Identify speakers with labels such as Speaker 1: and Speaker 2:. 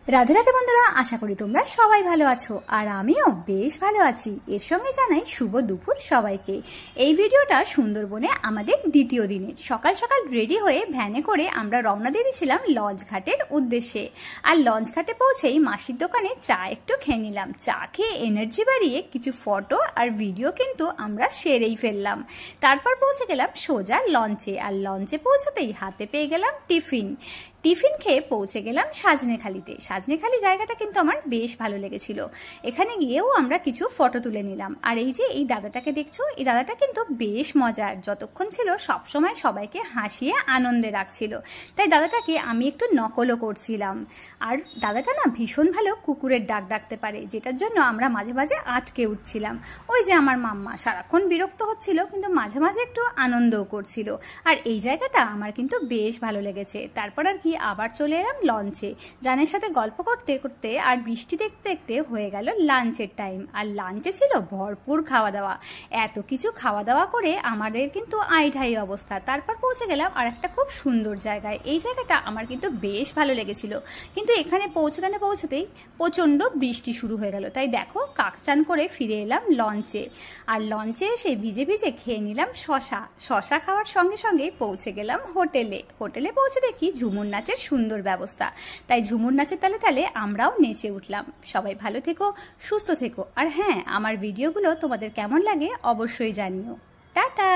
Speaker 1: রাধে রাধে বন্ধুরা, আশা করি তোমরা সবাই ভালো আছো আর আমিও বেশ ভালো আছি। এর সঙ্গে জানাই শুভ দুপুর সবাইকে। এই ভিডিওটা সুন্দরবনে আমাদের দ্বিতীয় দিনে সকাল সকাল রেডি হয়ে ভ্যানে করে আমরা রওনা দিয়ে দিয়েছিলাম লঞ্চ ঘাটের উদ্দেশ্যে। আর লঞ্চ ঘাটে পৌঁছেই মাসির দোকানে চা একটু খেয়ে নিলাম। চা খেয়ে এনার্জি বাড়িয়ে কিছু ফটো আর ভিডিও কিন্তু আমরা সেরেই ফেললাম। তারপর পৌঁছে গেলাম সোজা লঞ্চে, আর লঞ্চে পৌঁছতেই হাতে পেয়ে গেলাম টিফিন খেয়ে পৌঁছে গেলাম সাজনেখালিতে। সাজনেখালি জায়গাটা কিন্তু আমার বেশ ভালো লেগেছিল। এখানে গিয়েও আমরা কিছু ফটো তুলে নিলাম। আর এই যে এই দাদাটাকে দেখছো, এই দাদাটা কিন্তু বেশ মজার। যতক্ষণ ছিল সবসময় সবাইকে হাসিয়ে আনন্দে রাখছিল, তাই দাদাটাকে আমি একটু নকলও করছিলাম। আর দাদাটা না ভীষণ ভালো কুকুরের ডাক ডাকতে পারে, যেটার জন্য আমরা মাঝে মাঝে আটকে উঠছিলাম। ওই যে আমার মাম্মা সারাক্ষণ বিরক্ত হচ্ছিল, কিন্তু মাঝে মাঝে একটু আনন্দও করছিল। আর এই জায়গাটা আমার কিন্তু বেশ ভালো লেগেছে। তারপর আর কি আবার চলে এলাম লঞ্চে। জানের সাথে গল্প করতে করতে আর বৃষ্টি দেখতে দেখতে হয়ে গেল লাঞ্চের টাইম। আর লাঞ্চে ছিল ভরপুর খাওয়া দাওয়া। এত কিছু খাওয়া দাওয়া করে আমাদের কিন্তু আইঢাই অবস্থা। তারপর পৌঁছে গেলাম আর একটা খুব সুন্দর জায়গায়। এই জায়গাটা আমার কিন্তু বেশ ভালো লেগেছিল, কিন্তু এখানে পৌঁছতেই প্রচণ্ড বৃষ্টি শুরু হয়ে গেল। তাই দেখো কাকচান করে ফিরে এলাম লঞ্চে। আর লঞ্চে এসে ভিজে ভিজে খেয়ে নিলাম শশা খাওয়ার সঙ্গে সঙ্গে পৌঁছে গেলাম হোটেলে পৌঁছে দেখি ঝুমুর নাচের সুন্দর ব্যবস্থা। তাই ঝুমুর নাচের তালে তালে আমরাও নেচে উঠলাম। সবাই ভালো থেকো, সুস্থ থেকো। আর হ্যাঁ, আমার ভিডিওগুলো তোমাদের কেমন লাগে অবশ্যই জানিও। টাটা।